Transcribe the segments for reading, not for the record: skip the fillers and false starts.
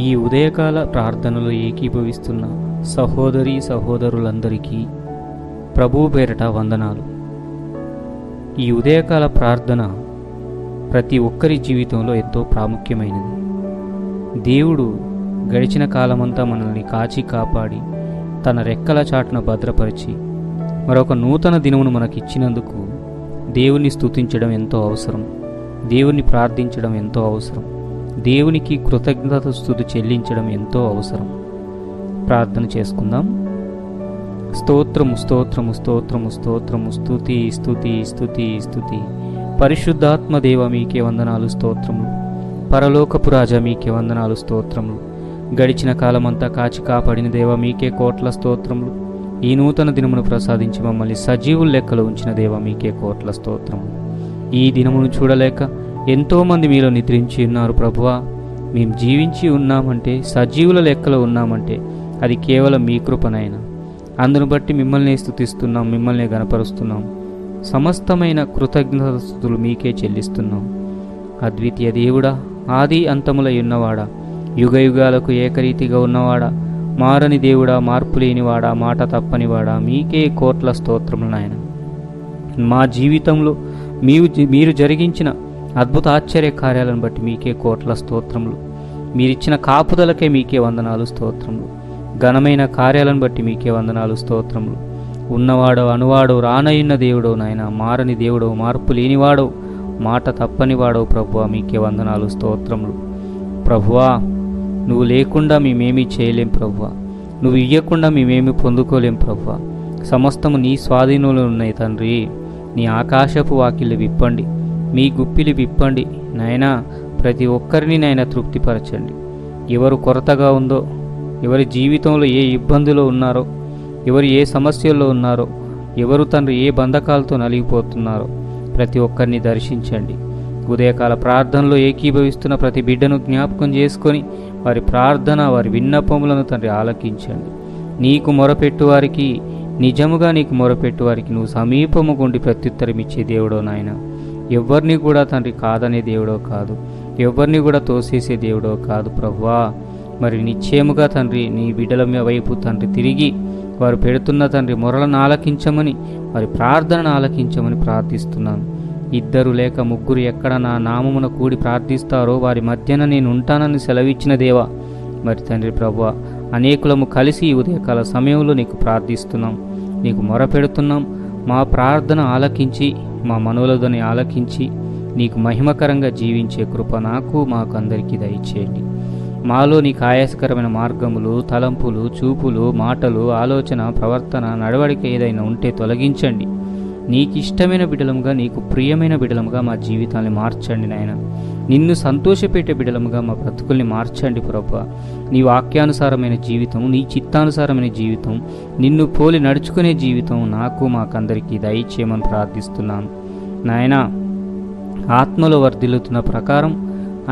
ఈ ఉదయకాల ప్రార్థనలో ఏకీభవిస్తున్న సహోదరీ సహోదరులందరికీ ప్రభువు పేరట వందనాలు. ఈ ఉదయకాల ప్రార్థన ప్రతి ఒక్కరి జీవితంలో ఎంతో ప్రాముఖ్యమైనది. దేవుడు గడిచిన కాలమంతా మనల్ని కాచి కాపాడి తన రెక్కల చాటున భద్రపరిచి మరొక నూతన దినమును మనకిచ్చినందుకు దేవుని స్తుతించడం ఎంతో అవసరం. దేవుని ప్రార్థించడం ఎంతో అవసరం. దేవునికి కృతజ్ఞత స్తుతి చెల్లించడం ఎంతో అవసరం. ప్రార్థన చేసుకుందాం. స్తోత్రము స్తోత్రము స్తోత్రము స్తోత్రము స్తుతి స్తుతి స్తుతి స్తుతి. పరిశుద్ధాత్మ దేవ మీకే వందనాలు స్తోత్రములు. పరలోకపు రాజా మీకే వందనాలు స్తోత్రములు. గడిచిన కాలమంతా కాచి కాపాడిన దేవ మీకే కోట్ల స్తోత్రములు. ఈ నూతన దినమును ప్రసాదించి మమ్మల్ని సజీవుల లెక్కలో ఉంచిన దేవ మీకే కోట్ల స్తోత్రములు. ఈ దినమును చూడలేక ఎంతోమంది మీలో నిద్రించి ఉన్నారు ప్రభువా. మేము జీవించి ఉన్నామంటే, సజీవుల లెక్కలో ఉన్నామంటే అది కేవలం మీ కృపనైనా. అందును బట్టి మిమ్మల్ని స్తుతిస్తున్నాం, మిమ్మల్ని గణపరుస్తున్నాం. సమస్తమైన కృతజ్ఞతలు మీకే చెల్లిస్తున్నాం. అద్వితీయ దేవుడా, ఆది అంతములై ఉన్నవాడా, యుగ యుగాలకు ఏకరీతిగా ఉన్నవాడా, మారని దేవుడా, మార్పు లేనివాడా, మాట తప్పనివాడా, మీకే కోట్ల స్తోత్రములు నాయన. మా జీవితంలో మీరు జరిగించిన అద్భుత ఆశ్చర్య కార్యాలను బట్టి మీకే కోట్ల స్తోత్రములు. మీరిచ్చిన కాపుదలకే మీకే వందనాలు స్తోత్రములు. ఘనమైన కార్యాలను బట్టి మీకే వందనాలు స్తోత్రములు. ఉన్నవాడో అనువాడో రానయ్యున్న దేవుడో నాయన, మారని దేవుడో, మార్పు లేనివాడో, మాట తప్పనివాడో ప్రభువా, మీకే వందనాలు స్తోత్రములు. ప్రభువా, నువ్వు లేకుండా మేమేమీ చేయలేం ప్రభువా. నువ్వు ఇయ్యకుండా మేమేమీ పొందుకోలేం ప్రభువా. సమస్తము నీ స్వాధీనంలో ఉన్నాయి తండ్రి. నీ ఆకాశపు వాకిళ్ళు విప్పండి, మీ గుప్పిలి విప్పండి నాయనా. ప్రతి ఒక్కరిని నాయన తృప్తిపరచండి. ఎవరు కొరతగా ఉందో, ఎవరి జీవితంలో ఏ ఇబ్బందులో ఉన్నారో, ఎవరు ఏ సమస్యల్లో ఉన్నారో, ఎవరు తండ్రి ఏ బంధకాలతో నలిగిపోతున్నారో ప్రతి ఒక్కరిని దర్శించండి. ఉదయకాల ప్రార్థనలో ఏకీభవిస్తున్న ప్రతి బిడ్డను జ్ఞాపకం చేసుకొని వారి ప్రార్థన, వారి విన్నపములను తండ్రి ఆలకించండి. నీకు మొరపెట్టు వారికి, నిజముగా నీకు మొరపెట్టు వారికి నువ్వు సమీపముగుండి ప్రత్యుత్తరం ఇచ్చే దేవుడో నాయన. ఎవరిని కూడా తండ్రి కాదనే దేవుడో కాదు, ఎవరిని కూడా తోసేసే దేవుడో కాదు ప్రభువా. మరి నిశ్చయముగా తండ్రి నీ బిడ్డల వైపు తండ్రి తిరిగి వారు పెడుతున్న తండ్రి మొరలను ఆలకించమని, వారి ప్రార్థనను ఆలకించమని ప్రార్థిస్తున్నాను. ఇద్దరు లేక ముగ్గురు ఎక్కడ నా నామమున కూడి ప్రార్థిస్తారో వారి మధ్యన నేను ఉంటానని సెలవిచ్చిన దేవా. మరి తండ్రి ప్రభువా, అనేకులము కలిసి ఈ ఉదయకాల సమయంలో నీకు ప్రార్థిస్తున్నాం, నీకు మొరపెడుతున్నాం. మా ప్రార్థన ఆలకించి, మా మనోలదని ఆలకించి నీకు మహిమకరంగా జీవించే కృప నాకు మాకు అందరికీ దయచేయండి. మాలో నీకు ఆయాసకరమైన మార్గములు, తలంపులు, చూపులు, మాటలు, ఆలోచన, ప్రవర్తన, నడవడిక ఏదైనా ఉంటే తొలగించండి. నీకు ఇష్టమైన బిడలముగా, నీకు ప్రియమైన బిడలముగా మా జీవితాన్ని మార్చండి నాయన. నిన్ను సంతోషపెట్టే బిడలముగా మా బ్రతుకుల్ని మార్చండి ప్రభువా. నీ వాక్యానుసారమైన జీవితం, నీ చిత్తానుసారమైన జీవితం, నిన్ను పోలి నడుచుకునే జీవితం నాకు మాకందరికీ దయచేయమని ప్రార్థిస్తున్నాను నాయన. ఆత్మలో వర్ధిల్లుతున్న ప్రకారం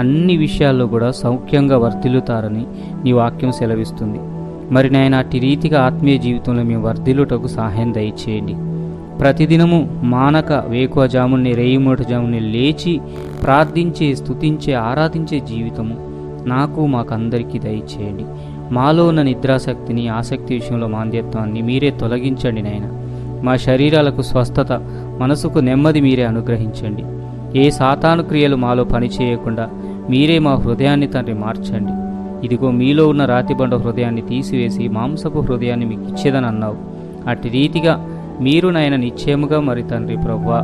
అన్ని విషయాల్లో కూడా సౌఖ్యంగా వర్ధిల్లుతారని నీ వాక్యం సెలవిస్తుంది. మరి నాయన, అట్టి రీతిగా ఆత్మీయ జీవితంలో మేము వర్ధిల్లుటకు సహాయం దయచేయండి. ప్రతిదినము మానక వేకువజాముని, రేయిమూటజాముని లేచి ప్రార్థించే, స్తుతించే, ఆరాధించే జీవితము నాకు మాకందరికీ దయచేయండి. మాలో ఉన్న నిద్రాశక్తిని, ఆసక్తి విషయంలో మాంద్యత్వాన్ని మీరే తొలగించండి నాయన. మా శరీరాలకు స్వస్థత, మనసుకు నెమ్మది మీరే అనుగ్రహించండి. ఏ సాతాను క్రియలు మాలో పనిచేయకుండా మీరే మా హృదయాన్ని తండ్రి మార్చండి. ఇదిగో మీలో ఉన్న రాతిబండ హృదయాన్ని తీసివేసి మాంసపు హృదయాన్ని మీకు ఇచ్చేదని అన్నావు. అట్టి రీతిగా మీరు నాయన నిశ్చయముగా మరి తండ్రి ప్రభువా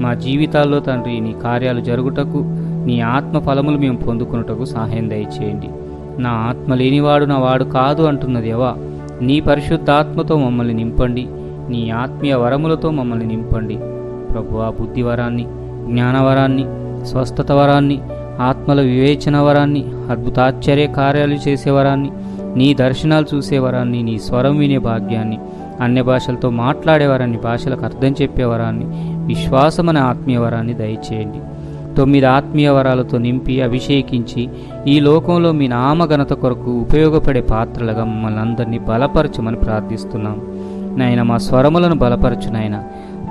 మా జీవితాల్లో తండ్రి నీ కార్యాలు జరుగుటకు, నీ ఆత్మ ఫలములు మేము పొందుకున్నటకు సహాయం దయచేయండి. నా ఆత్మ లేనివాడు నా వాడు కాదు అంటున్నది ఎవా. నీ పరిశుద్ధాత్మతో మమ్మల్ని నింపండి, నీ ఆత్మీయ వరములతో మమ్మల్ని నింపండి ప్రభువా. బుద్ధివరాన్ని, జ్ఞానవరాన్ని, స్వస్థత వరాన్ని, ఆత్మల వివేచన వరాన్ని, అద్భుతాశ్చర్య కార్యాలు చేసేవరాన్ని, నీ దర్శనాలు చూసేవరాన్ని, నీ స్వరం వినే భాగ్యాన్ని, అన్య భాషలతో మాట్లాడేవరాన్ని, భాషలకు అర్థం చెప్పేవరాన్ని, విశ్వాసమనే ఆత్మీయ వరాన్ని దయచేయండి. 9 ఆత్మీయ వరాలతో నింపి అభిషేకించి ఈ లోకంలో మీ నామఘనత కొరకు ఉపయోగపడే పాత్రలుగా మమ్మల్ని అందరినీ బలపరచమని ప్రార్థిస్తున్నాం నాయన. మా స్వరములను బలపరచు నాయన.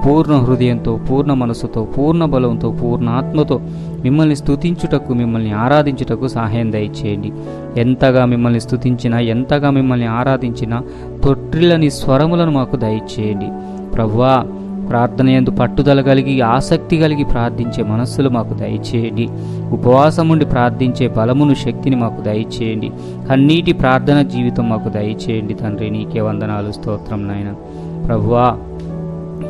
పూర్ణ హృదయంతో, పూర్ణ మనసుతో, పూర్ణ బలంతో, పూర్ణ ఆత్మతో మిమ్మల్ని స్తుతించుటకు, మిమ్మల్ని ఆరాధించుటకు సహాయం దయచేయండి. ఎంతగా మిమ్మల్ని స్తుతించినా, ఎంతగా మిమ్మల్ని ఆరాధించినా తొట్టిల్లని స్వరములను మాకు దయచేయండి. ప్రభువా, ప్రార్థన యందు పట్టుదల కలిగి, ఆసక్తి కలిగి ప్రార్థించే మనస్సులు మాకు దయచేయండి. ఉపవాసం ఉండి ప్రార్థించే బలమును, శక్తిని మాకు దయచేయండి. కన్నీటి ప్రార్థన జీవితం మాకు దయచేయండి. తండ్రి, నీకే వందనాలు, స్తోత్రం నాయన. ప్రభువా,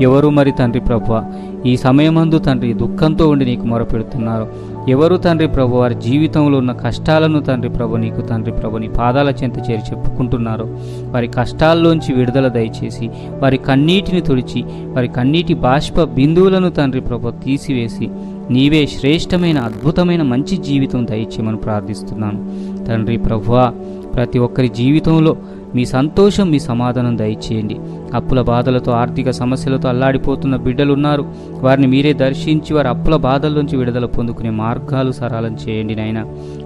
ఎవరు మరి తండ్రి ప్రభువా ఈ సమయమందు తండ్రి దుఃఖంతో ఉండి నీకు మొరపెడుతున్నారు? ఎవరు తండ్రి ప్రభు వారి జీవితంలో ఉన్న కష్టాలను తండ్రి ప్రభు నీకు తండ్రి ప్రభు నీ పాదాల చెంత చేరి చెప్పుకుంటున్నారు? వారి కష్టాల్లోంచి విడుదల దయచేసి, వారి కన్నీటిని తుడిచి, వారి కన్నీటి బాష్ప బిందువులను తండ్రి ప్రభు తీసివేసి, నీవే శ్రేష్టమైన, అద్భుతమైన మంచి జీవితం దయచేయమని ప్రార్థిస్తున్నాను. తండ్రి ప్రభువా, ప్రతి ఒక్కరి జీవితంలో మీ సంతోషం, మీ సమాధానం దయచేయండి. అప్పుల బాధలతో, ఆర్థిక సమస్యలతో అల్లాడిపోతున్న బిడ్డలున్నారు. వారిని మీరే దర్శించి వారి అప్పుల బాధల్లోంచి విడుదల పొందుకునే మార్గాలు సరళం చేయండి నాయన.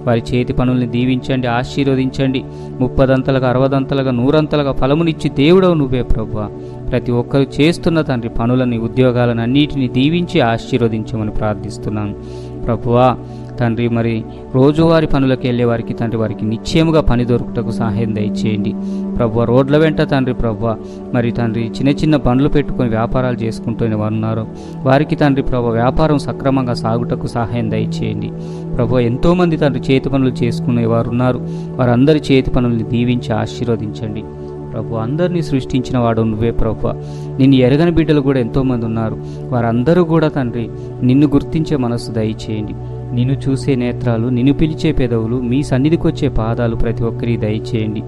వారి చేతి పనుల్ని దీవించండి, ఆశీర్వదించండి. 30దంతలుగా, 60దంతలుగా, 100అంతలుగా ఫలమునిచ్చి దేవుడవు నువ్వే ప్రభువా. ప్రతి ఒక్కరు చేస్తున్న తండ్రి పనులని, ఉద్యోగాలను అన్నిటిని దీవించి ఆశీర్వదించమని ప్రార్థిస్తున్నాను. ప్రభువా తండ్రి, మరి రోజువారి పనులకు వెళ్ళే వారికి తండ్రి, వారికి నిశ్చయముగా పని దొరుకుటకు సహాయం దయచేయండి. ప్రభువా, రోడ్ల వెంట తండ్రి ప్రభువా మరి తండ్రి చిన్న చిన్న బండ్లు పెట్టుకొని వ్యాపారాలు చేసుకుంటూనే వారు ఉన్నారు. వారికి తండ్రి ప్రభువా వ్యాపారం సక్రమంగా సాగుటకు సహాయం దయచేయండి. ప్రభువా, ఎంతోమంది తండ్రి చేతి పనులు చేసుకునే వారు ఉన్నారు. వారందరి చేతి పనుల్ని దీవించి ఆశీర్వదించండి. ప్రభు, అందరినీ సృష్టించిన వాడు నువ్వే ప్రభువా. నిన్ను ఎరగని బిడ్డలు కూడా ఎంతోమంది ఉన్నారు. వారందరూ కూడా తండ్రి నిన్ను గుర్తించే మనస్సు దయచేయండి. నిన్ను చూసే నేత్రాలు, నిన్ను పిలిచే పెదవులు, మీ సన్నిధికి వచ్చే పాదాలు ప్రతి ఒక్కరికి దయచేయండి.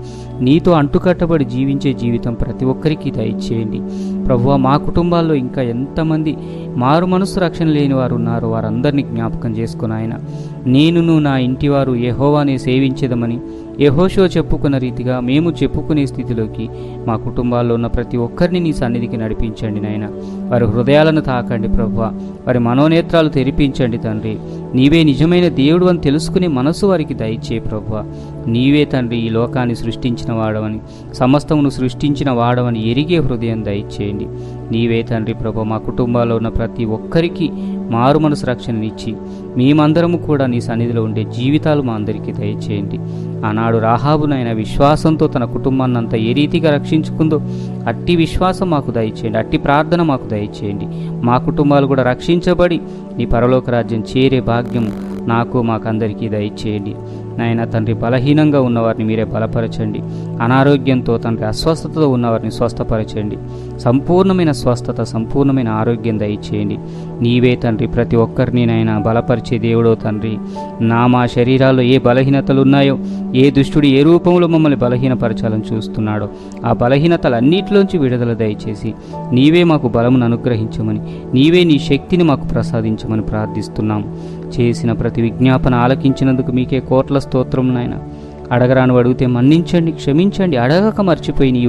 నీతో అంటుకట్టబడి జీవించే జీవితం ప్రతి ఒక్కరికి దయచేయండి. ప్రభువా, మా కుటుంబాల్లో ఇంకా ఎంతమంది మారు మనసు రక్షణ లేని వారు ఉన్నారో వారందరినీ జ్ఞాపకం చేసుకుని ఆయన, నేనును నా ఇంటివారు యెహోవానే సేవించేదమని యెహోషువ చెప్పుకున్న రీతిగా మేము చెప్పుకునే స్థితిలోకి మా కుటుంబాల్లో ఉన్న ప్రతి ఒక్కరిని నీ సన్నిధికి నడిపించండి నాయన. వారి హృదయాలను తాకండి ప్రభువా. వారి మనోనేత్రాలు తెరిపించండి తండ్రి. నీవే నిజమైన దేవుడు అని తెలుసుకునే మనసు వారికి దయచేయి ప్రభువా. నీవే తండ్రి ఈ లోకాన్ని సృష్టించిన వాడవని, సమస్తమును సృష్టించిన వాడవని ఎరిగే హృదయం దయచేయండి. నీవే తండ్రి ప్రభు మా కుటుంబాల్లో ఉన్న ప్రతి ఒక్కరికి మారు మనసు రక్షణనిచ్చి మేమందరము కూడా నీ సన్నిధిలో ఉండే జీవితాలు మా అందరికీ దయచేయండి. ఆనాడు రాహాబునైనా విశ్వాసంతో తన కుటుంబాన్ని అంతా ఏ రీతిగా రక్షించుకుందో అట్టి విశ్వాసం మాకు దయచేయండి. అట్టి ప్రార్థన మాకు దయచేయండి. మా కుటుంబాలు కూడా రక్షించబడి నీ పరలోక రాజ్యం చేరే భాగ్యం నాకు మాకందరికీ దయచేయండి. నాయన తండ్రి, బలహీనంగా ఉన్నవారిని మీరే బలపరచండి. అనారోగ్యంతో తండ్రి అస్వస్థతతో ఉన్నవారిని స్వస్థపరచండి. సంపూర్ణమైన స్వస్థత, సంపూర్ణమైన ఆరోగ్యం దయచేయండి. నీవే తండ్రి ప్రతి ఒక్కరిని నాయన బలపరిచే దేవుడో తండ్రి. మా శరీరాల్లో ఏ బలహీనతలు ఉన్నాయో, ఏ దుష్టుడు ఏ రూపంలో మమ్మల్ని బలహీనపరచాలని చూస్తున్నాడో ఆ బలహీనతలన్నిటిలోంచి విడుదల దయచేసి నీవే మాకు బలమును అనుగ్రహించమని, నీవే నీ శక్తిని మాకు ప్రసాదించమని ప్రార్థిస్తున్నాం. చేసిన ప్రతి విజ్ఞాపన ఆలకించినందుకు మీకే కోట్ల స్తోత్రం నాయన. అడగరాను అడిగితే మన్నించండి, క్షమించండి. అడగక మర్చిపోయి నీ